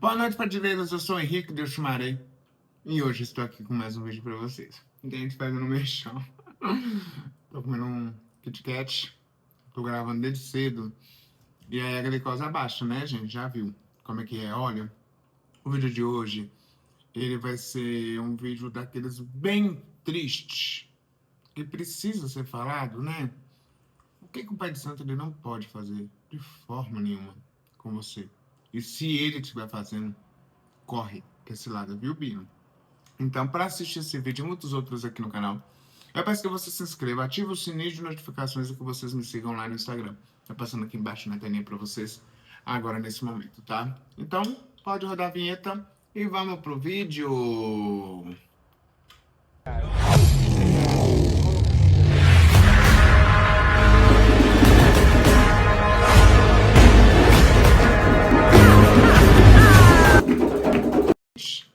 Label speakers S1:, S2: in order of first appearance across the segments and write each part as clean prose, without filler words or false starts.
S1: Boa noite, padrinheiros. Eu sou o Henrique, Deus te amarei. E hoje estou aqui com mais um vídeo pra vocês. Tem gente fazendo mexão. Tô comendo um Kit Kat. Tô gravando desde cedo. E aí a glicose abaixa, né, gente? Já viu como é que é? Olha, o vídeo de hoje, ele vai ser um vídeo daqueles bem tristes. Que precisa ser falado, né? O que o Pai de Santo ele não pode fazer de forma nenhuma com você? E se ele estiver fazendo, corre, que esse lado, viu, Bino? Então, para assistir esse vídeo e muitos outros aqui no canal, eu peço que você se inscreva, ative o sininho de notificações e que vocês me sigam lá no Instagram. Tá passando aqui embaixo na telinha para vocês agora nesse momento, tá? Então, pode rodar a vinheta e vamos pro vídeo.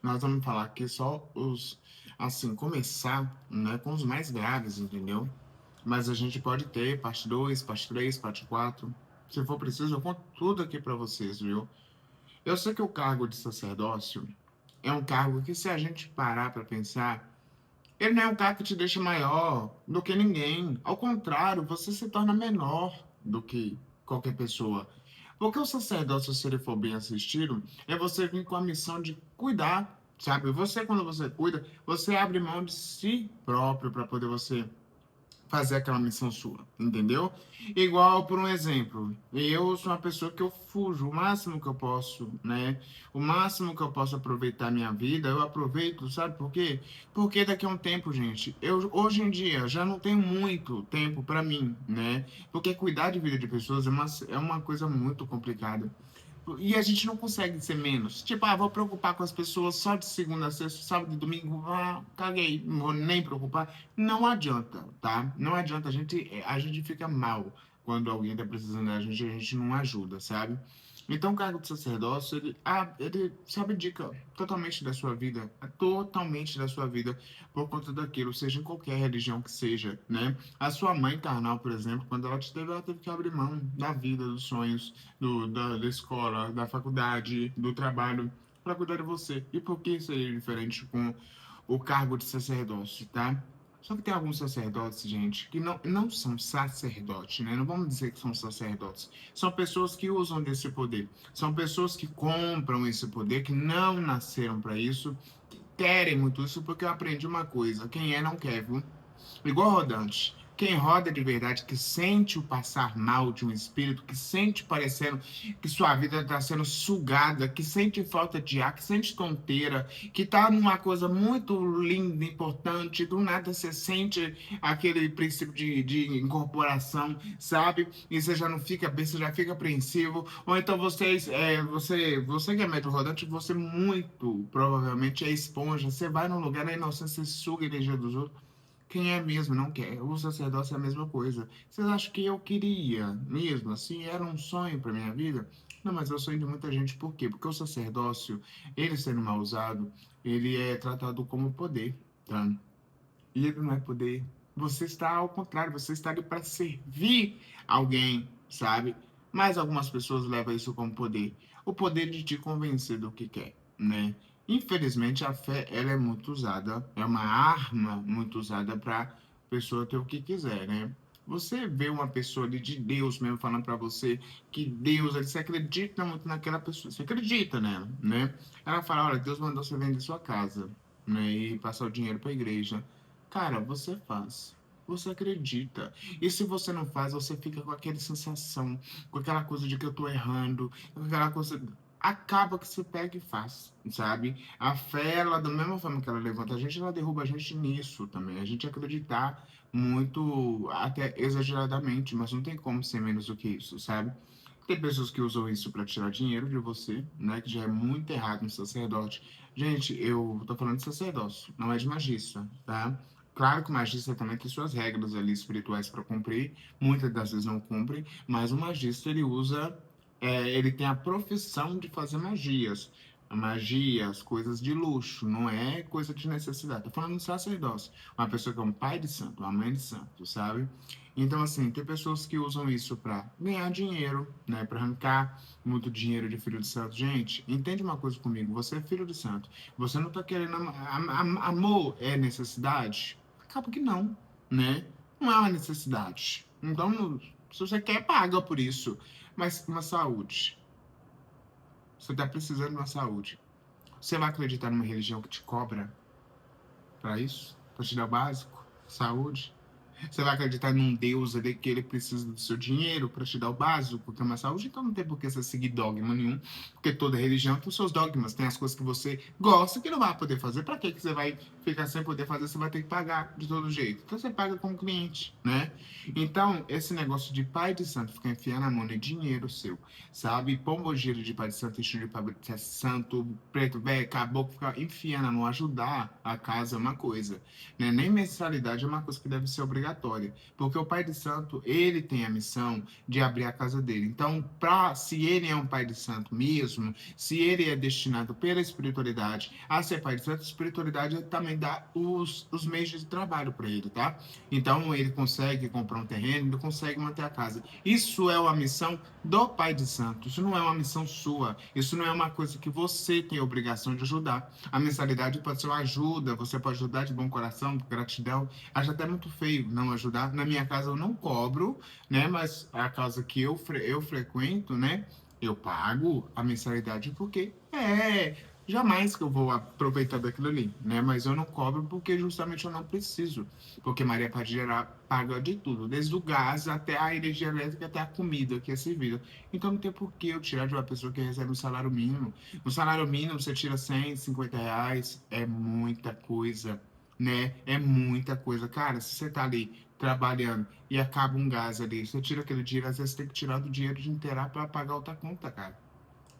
S1: Nós vamos falar aqui só os, assim, começar, né, com os mais graves, entendeu? Mas a gente pode ter parte 2, parte 3, parte 4. Se for preciso, eu conto tudo aqui para vocês, viu? Eu sei que o cargo de sacerdócio é um cargo que, se a gente parar para pensar, ele não é um cargo que te deixa maior do que ninguém. Ao contrário, você se torna menor do que qualquer pessoa. Porque o sacerdócio, se ele for bem assistido, é você vir com a missão de cuidar, sabe? Você, quando você cuida, você abre mão de si próprio para poder você fazer aquela missão sua, entendeu? Igual, por um exemplo, eu sou uma pessoa que eu fujo o máximo que eu posso, né? O máximo que eu posso aproveitar a minha vida, eu aproveito, sabe por quê? Porque daqui a um tempo, gente, eu hoje em dia já não tenho muito tempo para mim, né? Porque cuidar de vida de pessoas é uma coisa muito complicada. E a gente não consegue ser menos. Tipo, vou preocupar com as pessoas só de segunda a sexta, sábado e domingo. Caguei, não vou nem preocupar. Não adianta, tá? Não adianta. A gente fica mal quando alguém tá precisando da gente e a gente não ajuda, sabe? Então, o cargo de sacerdócio, ele se abdica totalmente da sua vida, totalmente da sua vida, por conta daquilo, seja em qualquer religião que seja, né? A sua mãe carnal, por exemplo, quando ela te teve, ela teve que abrir mão da vida, dos sonhos, da escola, da faculdade, do trabalho, para cuidar de você. E por que seria diferente com o cargo de sacerdócio, tá? Só que tem alguns sacerdotes, gente, que não são sacerdotes, né? Não vamos dizer que são sacerdotes. São pessoas que usam desse poder. São pessoas que compram esse poder, que não nasceram para isso, que querem muito isso, porque eu aprendi uma coisa: quem é, não quer, viu? Igual rodante. Quem roda de verdade, que sente o passar mal de um espírito, que sente parecendo que sua vida está sendo sugada, que sente falta de ar, que sente tonteira, que está numa coisa muito linda, importante, do nada você sente aquele princípio de incorporação, sabe? E você já não fica bem, você já fica apreensivo. Ou então você que é médio rodante, você muito provavelmente é esponja. Você vai num lugar, a inocência, você suga a energia dos outros. Quem é mesmo não quer. O sacerdócio é a mesma coisa. Vocês acham que eu queria mesmo? Assim, era um sonho para minha vida? Não, mas é o sonho de muita gente. Por quê? Porque o sacerdócio, ele sendo mal usado, ele é tratado como poder, tá? E ele não é poder. Você está ao contrário, você está ali para servir alguém, sabe? Mas algumas pessoas levam isso como poder. O poder de te convencer do que quer, né? Infelizmente, a fé, ela é muito usada, é uma arma muito usada para a pessoa ter o que quiser, né? Você vê uma pessoa ali de Deus mesmo falando para você que Deus, você acredita muito naquela pessoa, você acredita nela, né? Ela fala, olha, Deus mandou você vender sua casa, né? E passar o dinheiro para a igreja. Cara, você faz. Você acredita. E se você não faz, você fica com aquela sensação, com aquela coisa de que eu tô errando, com aquela coisa. Acaba que você pega e faz, sabe? A fé, ela, da mesma forma que ela levanta a gente, ela derruba a gente nisso também. A gente acreditar muito, até exageradamente, mas não tem como ser menos do que isso, sabe? Tem pessoas que usam isso para tirar dinheiro de você, né? Que já é muito errado no sacerdote. Gente, eu tô falando de sacerdócio, não é de magista, tá? Claro que o magista também tem suas regras ali espirituais para cumprir, muitas das vezes não cumpre, mas o magista ele usa, ele tem a profissão de fazer magias. a magia, as coisas de luxo, não é coisa de necessidade. Tô falando de sacerdócio, uma pessoa que é um pai de santo, uma mãe de santo, sabe? Então, assim, tem pessoas que usam isso para ganhar dinheiro, né? Para arrancar muito dinheiro de filho de santo. Gente, entende uma coisa comigo, você é filho de santo, você não tá querendo... Amor é necessidade? Acaba que não, né? Não é uma necessidade. Então, se você quer, paga por isso. Mas uma saúde. Você está precisando de uma saúde. Você vai acreditar numa religião que te cobra para isso? Para te dar o básico? Saúde? Você vai acreditar num Deus ali que ele precisa do seu dinheiro para te dar o básico, que é uma saúde? Então não tem por que você seguir dogma nenhum, porque toda religião tem os seus dogmas, tem as coisas que você gosta que não vai poder fazer. Para que você vai ficar sem poder fazer? Você vai ter que pagar de todo jeito. Então você paga como cliente, né? Então, esse negócio de pai de santo ficar enfiando a mão no dinheiro seu, sabe? Pombogira de pai de santo, estilo de pai de santo, preto, velho, caboclo, ficar enfiando a mão, ajudar a casa é uma coisa, né? Nem mensalidade é uma coisa que deve ser obrigatória, porque o pai de santo, ele tem a missão de abrir a casa dele. Então, se ele é um pai de santo mesmo, se ele é destinado pela espiritualidade a ser pai de santo, a espiritualidade também dá os meios de trabalho para ele, tá? Então, ele consegue comprar um terreno, ele consegue manter a casa. Isso é uma missão do pai de santo, isso não é uma missão sua, isso não é uma coisa que você tem a obrigação de ajudar. A mensalidade pode ser uma ajuda, você pode ajudar de bom coração, por gratidão. Acho até muito feio não ajudar. Na minha casa eu não cobro, né? Mas a casa que eu frequento, né? Eu pago a mensalidade porque jamais que eu vou aproveitar daquilo ali, né? Mas eu não cobro porque justamente eu não preciso. Porque Maria Padilha paga de tudo, desde o gás até a energia elétrica, até a comida que é servida. Então não tem por que eu tirar de uma pessoa que recebe um salário mínimo. No salário mínimo você tira R$ 150, é muita coisa, né? É muita coisa. Cara, se você tá ali trabalhando e acaba um gás ali, você tira aquele dinheiro, às vezes você tem que tirar do dinheiro de inteirar para pagar outra conta, cara.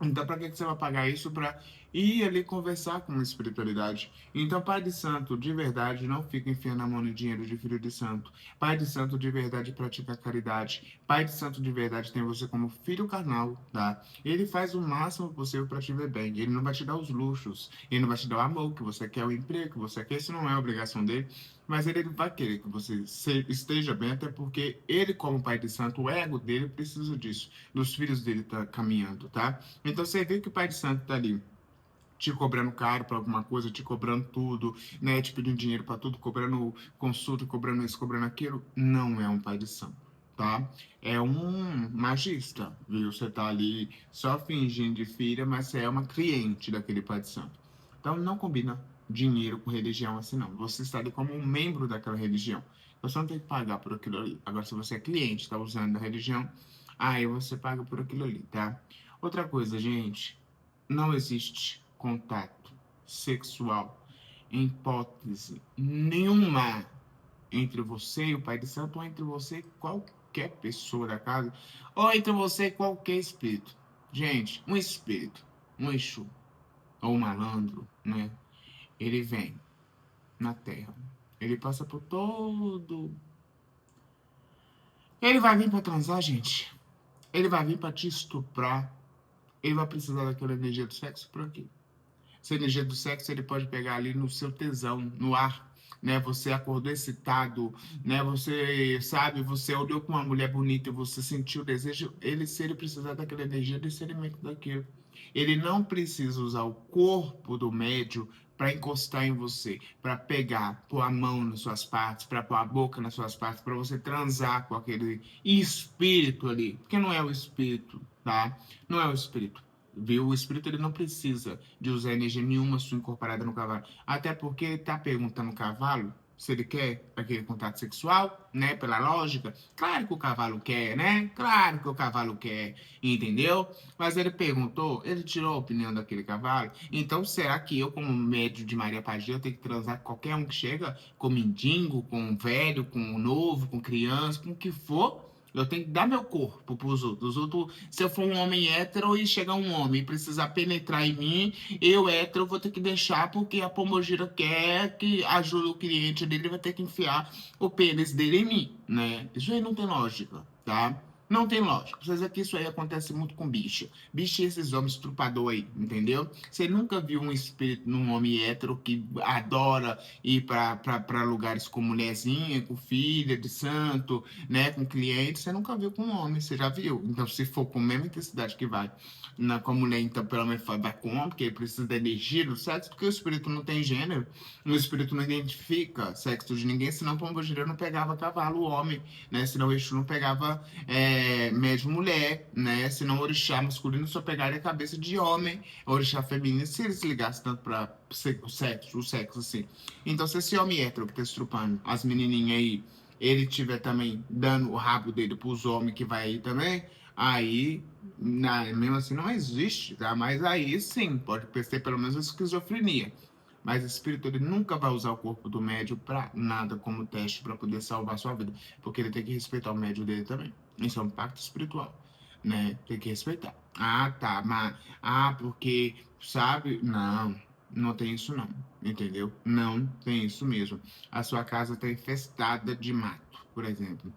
S1: Então, para que você vai pagar isso para ir ali conversar com a espiritualidade? Então, Pai de Santo, de verdade, não fica enfiando a mão no dinheiro de filho de santo. Pai de Santo, de verdade, pratica caridade. Pai de Santo, de verdade, tem você como filho carnal, tá? Ele faz o máximo possível para te ver bem. Ele não vai te dar os luxos. Ele não vai te dar o amor que você quer, o emprego que você quer. Isso não é obrigação dele. Mas ele vai querer que você esteja bem, até porque ele, como pai de santo, o ego dele precisa disso, dos filhos dele tá caminhando, tá? Então você vê que o pai de santo tá ali te cobrando caro para alguma coisa, te cobrando tudo, né? Te pedindo dinheiro para tudo, cobrando consulta, cobrando isso, cobrando aquilo. Não é um pai de santo, tá? É um magista, viu? Você tá ali só fingindo de filha, mas você é uma cliente daquele pai de santo. Então não combina dinheiro com religião assim, não. Você está ali como um membro daquela religião. Você não tem que pagar por aquilo ali. Agora, se você é cliente, está usando a religião, aí você paga por aquilo ali, tá? Outra coisa, gente, não existe contato sexual em hipótese nenhuma entre você e o Pai de Santo, ou entre você e qualquer pessoa da casa, ou entre você e qualquer espírito. Gente, um espírito, um Exu, ou um malandro, né? Ele vem na Terra. Ele passa por todo. Ele vai vir pra transar, gente. Ele vai vir pra te estuprar. Ele vai precisar daquela energia do sexo por aqui. Essa energia do sexo ele pode pegar ali no seu tesão, no ar, né? Você acordou excitado, né? Você sabe, você olhou com uma mulher bonita e você sentiu o desejo. Se ele precisar daquela energia, ele se alimenta daquilo. Ele não precisa usar o corpo do médium para encostar em você, para pegar, pôr a mão nas suas partes, para pôr a boca nas suas partes, para você transar com aquele espírito ali, porque não é o espírito, tá? Não é o espírito. Viu? O espírito ele não precisa de usar energia nenhuma sua incorporada no cavalo. Até porque ele está perguntando ao cavalo se ele quer aquele contato sexual, né? Pela lógica. Claro que o cavalo quer, né? Claro que o cavalo quer, entendeu? Mas ele perguntou, ele tirou a opinião daquele cavalo. Então, será que eu, como médium de Maria Padilha, eu tenho que transar com qualquer um que chega? Com mendigo, com velho, com novo, com criança, com o que for? Eu tenho que dar meu corpo pros outros. Os outros, se eu for um homem hétero e chegar um homem e precisar penetrar em mim, eu hétero vou ter que deixar porque a pombogira quer que ajude o cliente dele, vai ter que enfiar o pênis dele em mim, né? Isso aí não tem lógica, tá? Não tem lógica. Vocês verem que isso aí acontece muito com bicho. Bicho e esses homens estrupador aí, entendeu? Você nunca viu um espírito num homem hétero que adora ir para lugares com mulherzinha, com filha de santo, né? Com cliente. Você nunca viu com um homem, você já viu. Então, se for com a mesma intensidade que vai com a mulher, então pelo menos vai com o homem, porque ele precisa da energia do sexo, porque o espírito não tem gênero. O espírito não identifica sexo de ninguém, senão o pombogira não pegava cavalo, o homem, né? Senão o Exu não pegava médium mulher, né? Senão o orixá masculino só pegaria a cabeça de homem, o orixá feminino, se ele se ligasse tanto para o sexo, assim. Então, se esse homem hétero que tá estrupando as menininhas aí, ele tiver também dando o rabo dele pros homens que vai aí também, aí, mesmo assim, não existe, tá? Mas aí sim, pode ser pelo menos esquizofrenia. Mas o espírito ele nunca vai usar o corpo do médium para nada como teste para poder salvar a sua vida, porque ele tem que respeitar o médium dele também. Isso é um pacto espiritual, né? Tem que respeitar. Ah, tá, mas porque sabe? Não, não tem isso não, entendeu? Não tem isso mesmo. A sua casa está infestada de mato, por exemplo,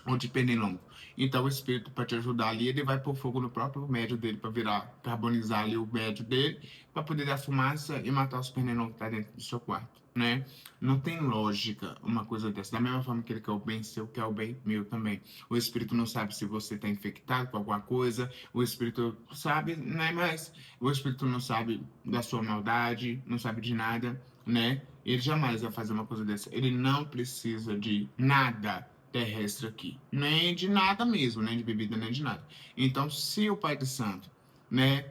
S1: ou de pernilongo. Então o espírito para te ajudar ali, ele vai pôr fogo no próprio médio dele para virar, carbonizar ali o médio dele, para poder dar fumaça e matar os pernilongos que tá dentro do seu quarto, né? Não tem lógica uma coisa dessa. Da mesma forma que ele quer o bem seu, quer o bem meu também. O espírito não sabe se você está infectado com alguma coisa, o espírito sabe, não é mais. O espírito não sabe da sua maldade, não sabe de nada, né? Ele jamais vai fazer uma coisa dessa. Ele não precisa de nada terrestre aqui. Nem de nada mesmo, nem de bebida, nem de nada. Então, se o Pai de Santo, né,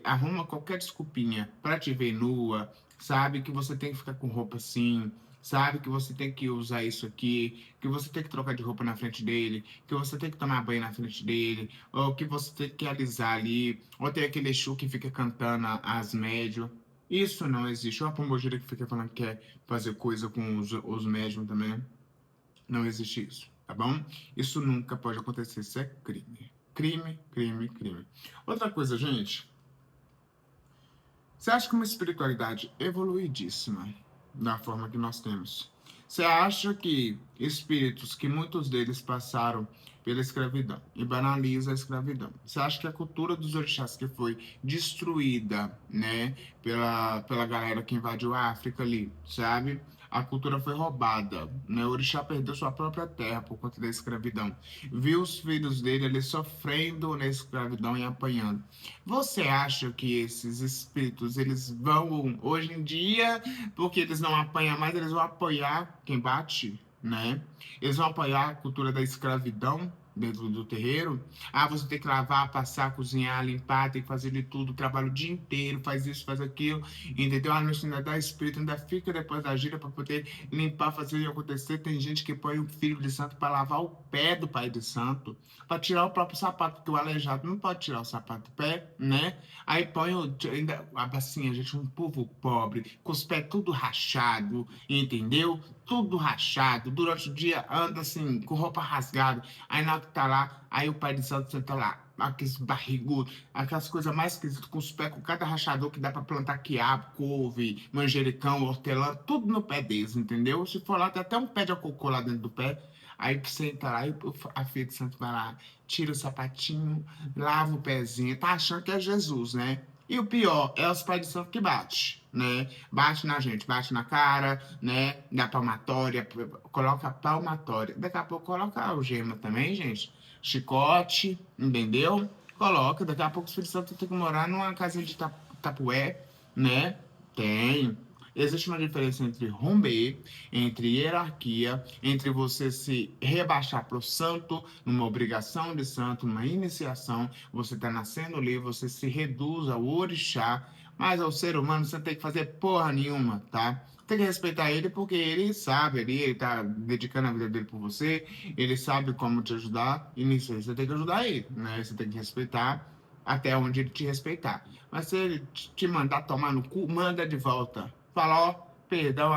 S1: arruma qualquer desculpinha para te ver nua, sabe que você tem que ficar com roupa assim, sabe que você tem que usar isso aqui, que você tem que trocar de roupa na frente dele, que você tem que tomar banho na frente dele, ou que você tem que alisar ali, ou tem aquele Exu que fica cantando as médium. Isso não existe. Ou a pombogira que fica falando que quer fazer coisa com os médium também. Não existe isso, tá bom? Isso nunca pode acontecer, isso é crime. Crime, crime, crime. Outra coisa, gente. Você acha que uma espiritualidade evoluidíssima, da forma que nós temos, você acha que espíritos, que muitos deles passaram pela escravidão e banaliza a escravidão, você acha que a cultura dos orixás que foi destruída, né, pela galera que invadiu a África ali, sabe? A cultura foi roubada, né? O orixá perdeu sua própria terra por conta da escravidão. Viu os filhos dele ali sofrendo na escravidão e apanhando. Você acha que esses espíritos, eles vão, hoje em dia, porque eles não apanham mais, eles vão apoiar quem bate, né? Eles vão apoiar a cultura da escravidão dentro do terreiro. Ah, você tem que lavar, passar, cozinhar, limpar, tem que fazer de tudo, trabalha o dia inteiro, faz isso, faz aquilo, entendeu? A noite ainda dá espírito, ainda fica depois da gira para poder limpar, fazer e acontecer. Tem gente que põe o filho de santo para lavar o pé do pai de santo, para tirar o próprio sapato, porque o aleijado não pode tirar o sapato do pé, né? Aí põe ainda, assim, a gente, um povo pobre, com os pés tudo rachado, entendeu? Tudo rachado, durante o dia anda assim, com roupa rasgada, aí na hora que tá lá, aí o pai de santo senta lá, aqueles barrigudos, aquelas coisas mais esquisitas, com os pés, com cada rachador que dá pra plantar quiabo, couve, manjericão, hortelã, tudo no pé deles, entendeu? Se for lá, tem até um pé de cocô lá dentro do pé, aí que senta lá, e a filha de santo vai lá, tira o sapatinho, lava o pezinho, tá achando que é Jesus, né? E o pior é os pais de santo que bate, né? Bate na gente, bate na cara, né? Da palmatória, coloca palmatória. Daqui a pouco coloca algema também, gente. Chicote, entendeu? Coloca, daqui a pouco os filhos de santo tem que morar numa casinha de tapué, né? Tem. Existe uma diferença entre romper, entre hierarquia, entre você se rebaixar para o santo, numa obrigação de santo, numa iniciação, você está nascendo ali, você se reduz ao orixá, mas ao ser humano você não tem que fazer porra nenhuma, tá? Tem que respeitar ele porque ele sabe ali, ele tá dedicando a vida dele por você, ele sabe como te ajudar, e nisso aí você tem que ajudar ele, né? Você tem que respeitar até onde ele te respeitar. Mas se ele te mandar tomar no cu, manda de volta. Fala, ó, perdão,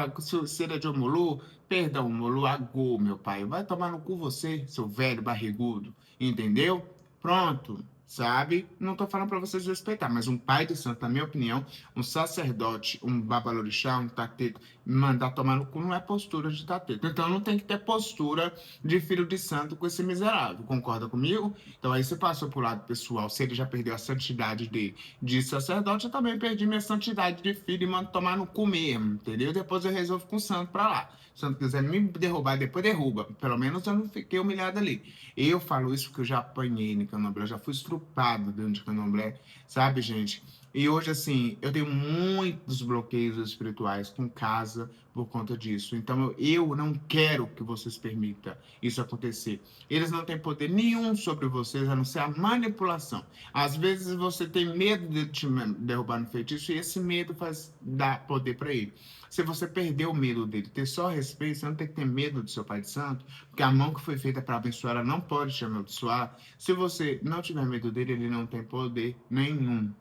S1: cera de Omulu, perdão, Omulu, agô, meu pai. Vai tomar no cu você, seu velho barrigudo, entendeu? Pronto. sabe? Não tô falando para vocês respeitar, mas um pai de santo, na minha opinião, um sacerdote, um babalorixá, um tateto, mandar tomar no cu não é postura de tateto. Então não tem que ter postura de filho de santo com esse miserável, concorda comigo? Então aí você passou pro lado pessoal, se ele já perdeu a santidade dele de sacerdote, eu também perdi minha santidade de filho e mando tomar no cu mesmo, entendeu? Depois eu resolvo com o santo pra lá. Se o santo quiser me derrubar, depois derruba. Pelo menos eu não fiquei humilhado ali. Eu falo isso porque eu já apanhei no candomblé, já fui estrupado dentro de candomblé, sabe, gente? E hoje, assim, eu tenho muitos bloqueios espirituais com casa por conta disso. Então, eu não quero que vocês permitam isso acontecer. Eles não têm poder nenhum sobre vocês, a não ser a manipulação. Às vezes, você tem medo de te derrubar no feitiço e esse medo faz dar poder para ele. Se você perder o medo dele, ter só respeito, você não tem que ter medo do seu Pai de Santo, porque a mão que foi feita para abençoar, ela não pode te amaldiçoar. Se você não tiver medo dele, ele não tem poder nenhum.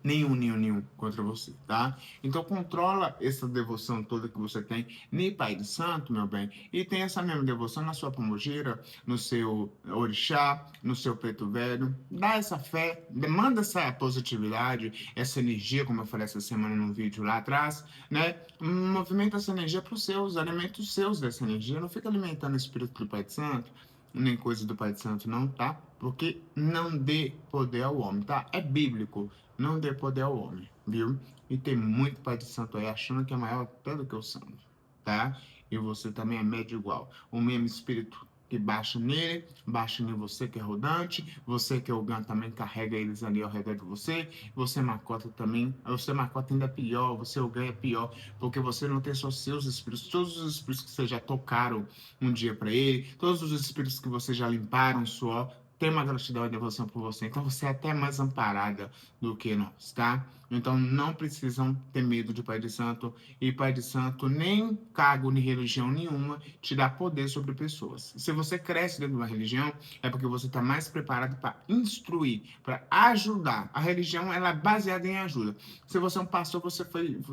S1: Nenhum contra você, tá? Então controla essa devoção toda que você tem no Pai de Santo, meu bem, e tem essa mesma devoção na sua pombogira, no seu orixá, no seu preto velho. Dá essa fé, manda essa positividade, essa energia, como eu falei essa semana num vídeo lá atrás, né? Movimenta essa energia para os seus, alimenta os seus dessa energia. Não fica alimentando o espírito do Pai de Santo, nem coisa do Pai de Santo, não, tá? Porque não dê poder ao homem, tá? É bíblico. Não dê poder ao homem, viu? E tem muito pai de santo aí achando que é maior até do que o santo, tá? E você também é médio igual. O mesmo espírito que baixa nele, baixa em você que é rodante, você que é o GAN também carrega eles ali ao redor de você, você macota também, você macota ainda é pior, você o GAN é pior, porque você não tem só seus espíritos, todos os espíritos que vocês já tocaram um dia para ele, todos os espíritos que vocês já limparam o suor, tem uma gratidão e devoção por você, então você é até mais amparada do que nós, tá? Então não precisam ter medo de Pai de Santo, e Pai de Santo nem cargo nem religião nenhuma te dá poder sobre pessoas. Se você cresce dentro de uma religião, é porque você está mais preparado para instruir, para ajudar. A religião ela é baseada em ajuda. Se você é um pastor,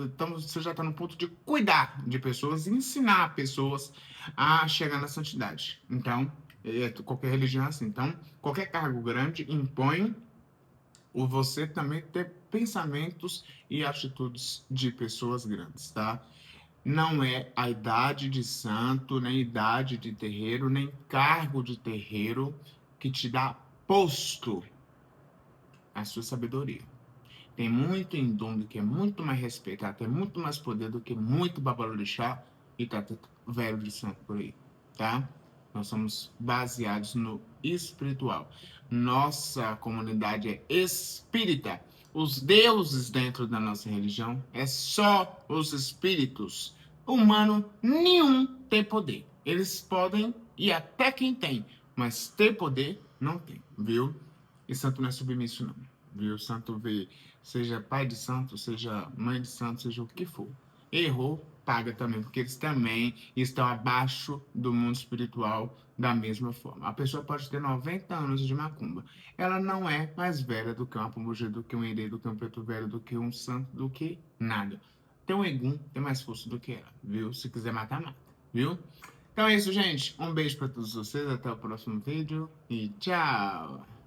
S1: então você já está no ponto de cuidar de pessoas e ensinar pessoas a chegar na santidade. Então, qualquer religião é assim. Então, qualquer cargo grande impõe o você também ter pensamentos e atitudes de pessoas grandes, tá? Não é a idade de santo, nem idade de terreiro, nem cargo de terreiro que te dá posto a sua sabedoria. Tem muito Indumbi que é muito mais respeitado, tem muito mais poder do que muito babalorixá e tá velho de santo por aí, tá? Nós somos baseados no espiritual. Nossa comunidade é espírita. Os deuses dentro da nossa religião é só os espíritos. Humano nenhum tem poder. Eles podem, e até quem tem, mas ter poder não tem, viu? E santo não é submisso, não. Viu? Santo vê, seja pai de santo, seja mãe de santo, seja o que for. Errou, paga também, porque eles também estão abaixo do mundo espiritual da mesma forma. A pessoa pode ter 90 anos de macumba. Ela não é mais velha do que uma pombogira, do que um herê, do que um preto velho, do que um santo, do que nada. Tem um egum, tem mais força do que ela, viu? Se quiser matar, mata, viu? Então é isso, gente. Um beijo para todos vocês. Até o próximo vídeo e tchau!